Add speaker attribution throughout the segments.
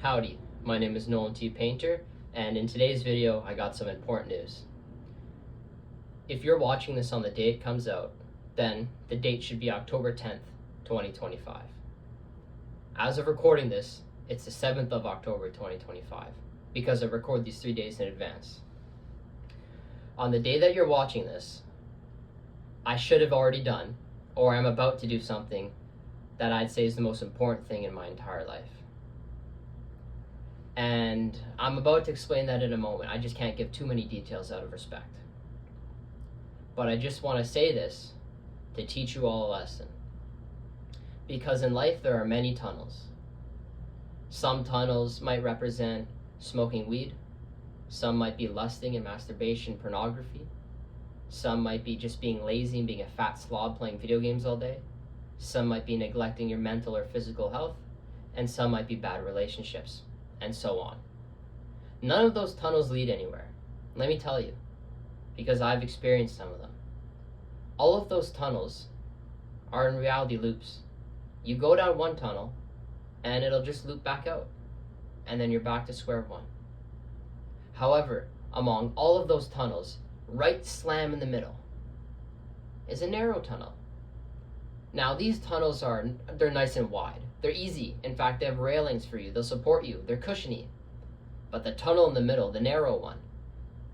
Speaker 1: Howdy, my name is Nolan T. Painter, and in today's video I got some important news. If you're watching this on the day it comes out, then the date should be October 10th, 2025. As of recording this, it's the 7th of October 2025, because I record these 3 days in advance. On the day that you're watching this, I should have already done, or I'm about to do something that I'd say is the most important thing in my entire life. And I'm about to explain that in a moment. I just can't give too many details out of respect. But I just want to say this to teach you all a lesson. Because in life there are many tunnels. Some tunnels might represent smoking weed. Some might be lusting and masturbation, pornography. Some might be just being lazy and being a fat slob playing video games all day. Some might be neglecting your mental or physical health. And some might be bad relationships. And so on. None of those tunnels lead anywhere. Let me tell you, because I've experienced some of them. All of those tunnels are in reality loops. You go down one tunnel, and it'll just loop back out, and then you're back to square one. However, among all of those tunnels, right slam in the middle is a narrow tunnel. Now these tunnels they're nice and wide. They're easy. In fact, they have railings for you. They'll support you. They're cushiony. But the tunnel in the middle, the narrow one,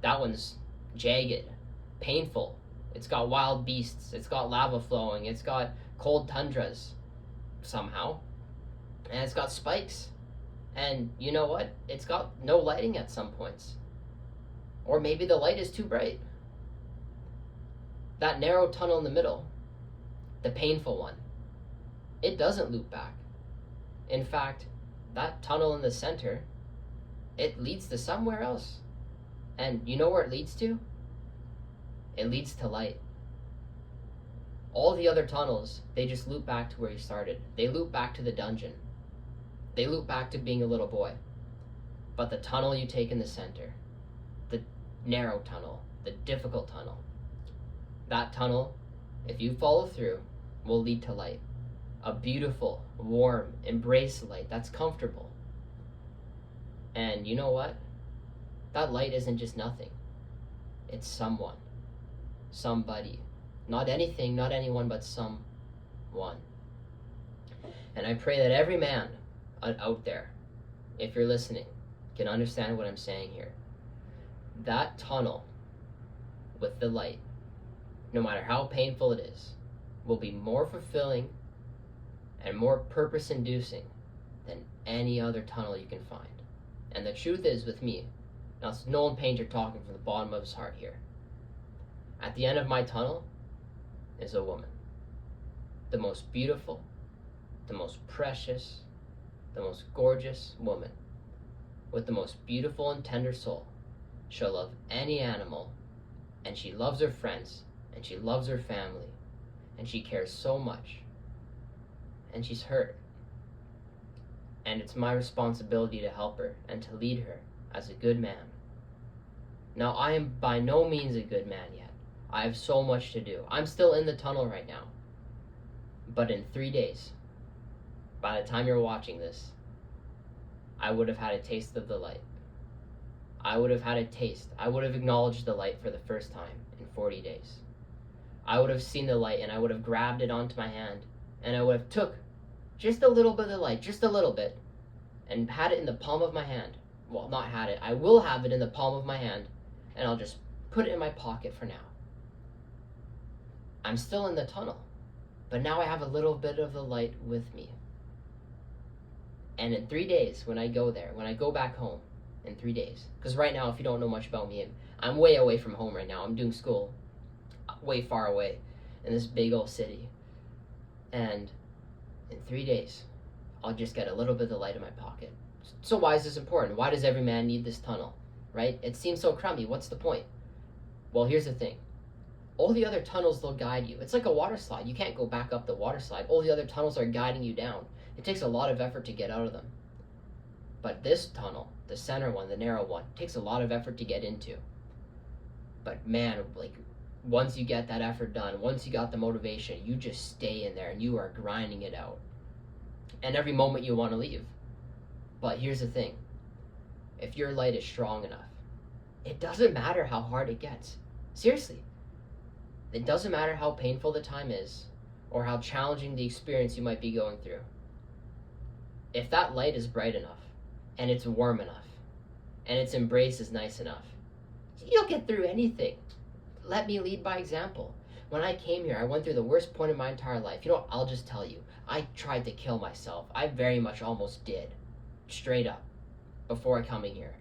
Speaker 1: that one's jagged, painful. It's got wild beasts. It's got lava flowing. It's got cold tundras somehow. And it's got spikes. And you know what? It's got no lighting at some points. Or maybe the light is too bright. That narrow tunnel in the middle, the painful one, it doesn't loop back. In fact, that tunnel in the center, it leads to somewhere else. And you know where it leads to? It leads to light. All the other tunnels, they just loop back to where you started. They loop back to the dungeon. They loop back to being a little boy. But the tunnel you take in the center, the narrow tunnel, the difficult tunnel, that tunnel, if you follow through, will lead to light. A beautiful, warm, embrace light that's comfortable. And you know what? That light isn't just nothing. It's someone. Somebody. Not anything, not anyone, but someone. And I pray that every man out there, if you're listening, can understand what I'm saying here. That tunnel with the light, no matter how painful it is, will be more fulfilling and more purpose-inducing than any other tunnel you can find. And the truth is, with me, now it's Nolan Painter talking from the bottom of his heart here. At the end of my tunnel is a woman. The most beautiful, the most precious, the most gorgeous woman with the most beautiful and tender soul. She'll love any animal, and she loves her friends, and she loves her family, and she cares so much. And she's hurt. And it's my responsibility to help her and to lead her as a good man. Now, I am by no means a good man yet. I have so much to do. I'm still in the tunnel right now. But in 3 days, by the time you're watching this, I would have had a taste of the light. I would have had a taste. I would have acknowledged the light for the first time in 40 days. I would have seen the light, and I would have grabbed it onto my hand, and I would have took just a little bit of the light, just a little bit, and had it in the palm of my hand. Well, not had it. I will have it in the palm of my hand, and I'll just put it in my pocket for now. I'm still in the tunnel, but now I have a little bit of the light with me. And in 3 days, when I go there, when I go back home, in 3 days, because right now, if you don't know much about me, I'm way away from home right now. I'm doing school way far away in this big old city. And in 3 days, I'll just get a little bit of the light in my pocket. So why is this important? Why does every man need this tunnel, right? It seems so crummy. What's the point? Well, here's the thing. All the other tunnels, they'll guide you. It's like a water slide. You can't go back up the water slide. All the other tunnels are guiding you down. It takes a lot of effort to get out of them. But this tunnel, the center one, the narrow one, takes a lot of effort to get into. But man, like, once you get that effort done, once you got the motivation, you just stay in there and you are grinding it out. And every moment you want to leave. But here's the thing. If your light is strong enough, it doesn't matter how hard it gets. Seriously. It doesn't matter how painful the time is or how challenging the experience you might be going through. If that light is bright enough and it's warm enough and its embrace is nice enough, you'll get through anything. Let me lead by example. When I came here, I went through the worst point in my entire life. You know what? I'll just tell you. I tried to kill myself. I very much almost did. Straight up. Before coming here.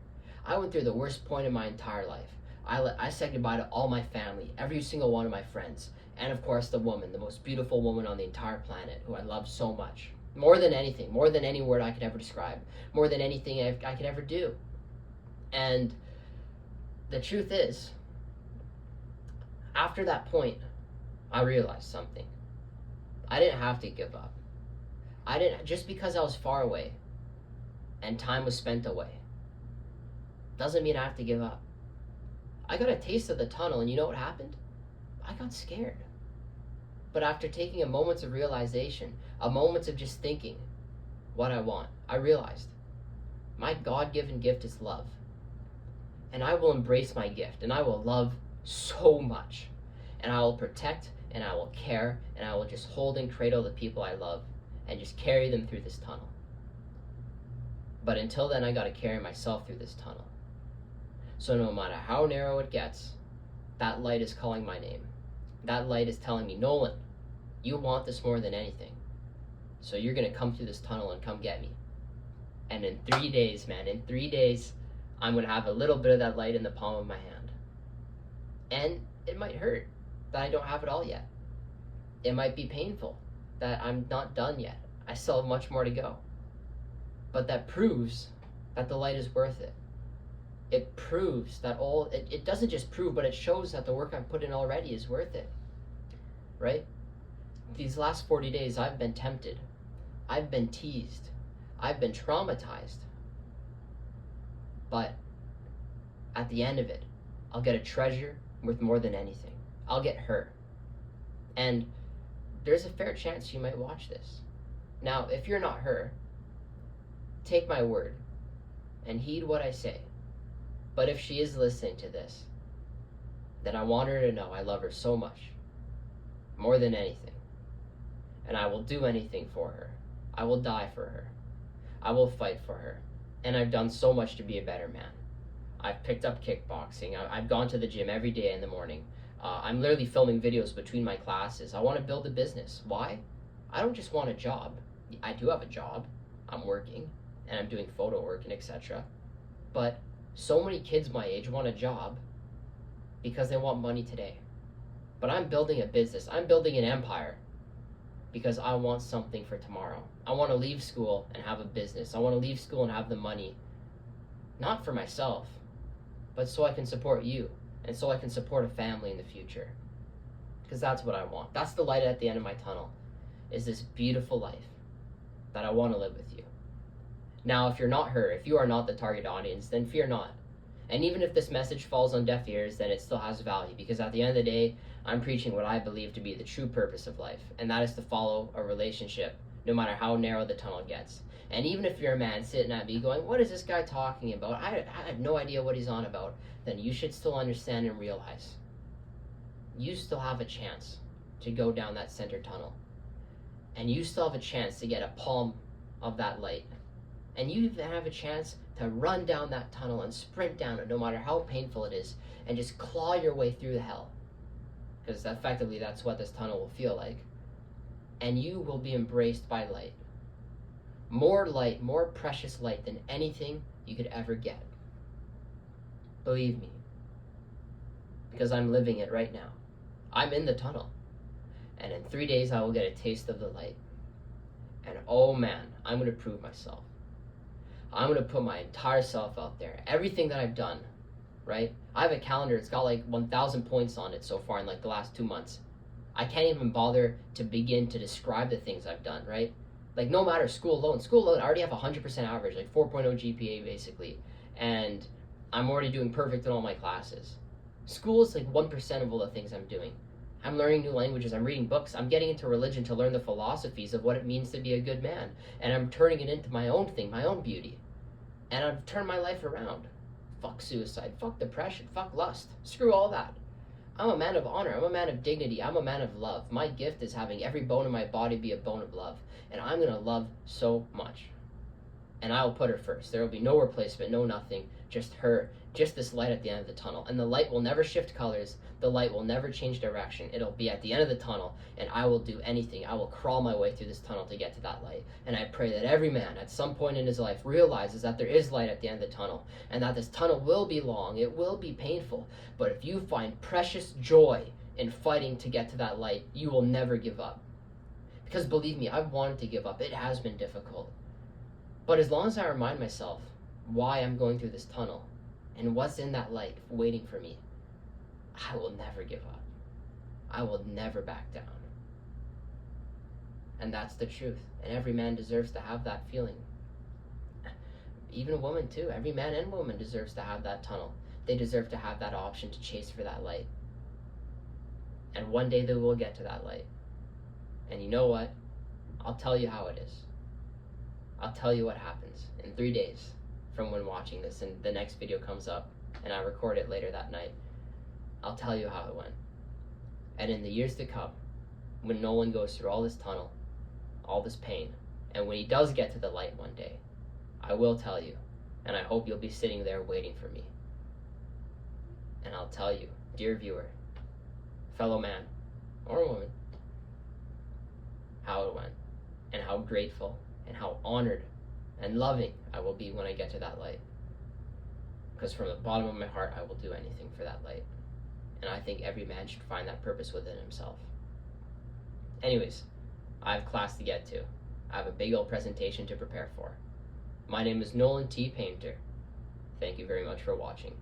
Speaker 1: I went through the worst point in my entire life. I said goodbye to all my family, every single one of my friends, and of course the woman, the most beautiful woman on the entire planet, who I love so much. More than anything, more than any word I could ever describe, more than anything I could ever do. And the truth is, after that point, I realized something. I didn't have to give up. Just because I was far away and time was spent away, doesn't mean I have to give up. I got a taste of the tunnel, and you know what happened? I got scared. But after taking a moment of realization, a moment of just thinking what I want, I realized my God-given gift is love. And I will embrace my gift, and I will love so much. And I will protect, and I will care, and I will just hold and cradle the people I love, and just carry them through this tunnel. But until then, I gotta carry myself through this tunnel. So no matter how narrow it gets, that light is calling my name. That light is telling me, Nolan, you want this more than anything. So you're gonna come through this tunnel and come get me. And in 3 days, man, in 3 days, I'm gonna have a little bit of that light in the palm of my hand. And it might hurt that I don't have it all yet. It might be painful that I'm not done yet. I still have much more to go. But that proves that the light is worth it. It proves that it doesn't just prove, but it shows that the work I've put in already is worth it, right? These last 40 days, I've been tempted. I've been teased. I've been traumatized. But at the end of it, I'll get a treasure worth more than anything. I'll get her. And there's a fair chance she might watch this. Now, if you're not her, take my word and heed what I say. But if she is listening to this, then I want her to know I love her so much, more than anything. And I will do anything for her. I will die for her. I will fight for her. And I've done so much to be a better man. I've picked up kickboxing. I've gone to the gym every day in the morning. I'm literally filming videos between my classes. I want to build a business. Why? I don't just want a job. I do have a job. I'm working, and I'm doing photo work and etc. But so many kids my age want a job because they want money today. But I'm building a business. I'm building an empire because I want something for tomorrow. I want to leave school and have a business. I want to leave school and have the money, not for myself, but so I can support you and so I can support a family in the future. Because that's what I want. That's the light at the end of my tunnel, is this beautiful life that I want to live with you. Now, if you're not her, if you are not the target audience, then fear not. And even if this message falls on deaf ears, then it still has value, because at the end of the day, I'm preaching what I believe to be the true purpose of life, and that is to follow a relationship, no matter how narrow the tunnel gets. And even if you're a man sitting at me going, what is this guy talking about? I have no idea what he's on about. Then you should still understand and realize you still have a chance to go down that center tunnel. And you still have a chance to get a palm of that light. And you even have a chance to run down that tunnel and sprint down it, no matter how painful it is, and just claw your way through the hell. Because effectively that's what this tunnel will feel like. And you will be embraced by light. More light, more precious light than anything you could ever get. Believe me. Because I'm living it right now. I'm in the tunnel. And in 3 days I will get a taste of the light. And oh man, I'm going to prove myself. I'm going to put my entire self out there. Everything that I've done, right? I have a calendar. It's got like 1,000 points on it so far in like the last 2 months. I can't even bother to begin to describe the things I've done, right? Like no matter school alone, I already have 100% average, like 4.0 GPA basically. And I'm already doing perfect in all my classes. School is like 1% of all the things I'm doing. I'm learning new languages, I'm reading books, I'm getting into religion to learn the philosophies of what it means to be a good man. And I'm turning it into my own thing, my own beauty. And I've turned my life around. Fuck suicide, fuck depression, fuck lust. Screw all that. I'm a man of honor. I'm a man of dignity. I'm a man of love. My gift is having every bone in my body be a bone of love. And I'm going to love so much. And I will put her first. There will be no replacement, no nothing. Just her. Just this light at the end of the tunnel. And the light will never shift colors. The light will never change direction. It'll be at the end of the tunnel. And I will do anything. I will crawl my way through this tunnel to get to that light. And I pray that every man at some point in his life realizes that there is light at the end of the tunnel. And that this tunnel will be long. It will be painful. But if you find precious joy in fighting to get to that light, you will never give up. Because believe me, I've wanted to give up. It has been difficult. But as long as I remind myself why I'm going through this tunnel and what's in that light waiting for me, I will never give up. I will never back down. And that's the truth. And every man deserves to have that feeling. Even a woman too. Every man and woman deserves to have that tunnel. They deserve to have that option to chase for that light. And one day they will get to that light. And you know what? I'll tell you how it is. I'll tell you what happens in 3 days from when watching this, and the next video comes up and I record it later that night. I'll tell you how it went. And in the years to come, when Nolan goes through all this tunnel, all this pain, and when he does get to the light one day, I will tell you, and I hope you'll be sitting there waiting for me. And I'll tell you, dear viewer, fellow man or woman, how it went, and how grateful and how honored and loving I will be when I get to that light. Because from the bottom of my heart, I will do anything for that light. And I think every man should find that purpose within himself. Anyways, I have class to get to. I have a big old presentation to prepare for. My name is Nolan T. Painter. Thank you very much for watching.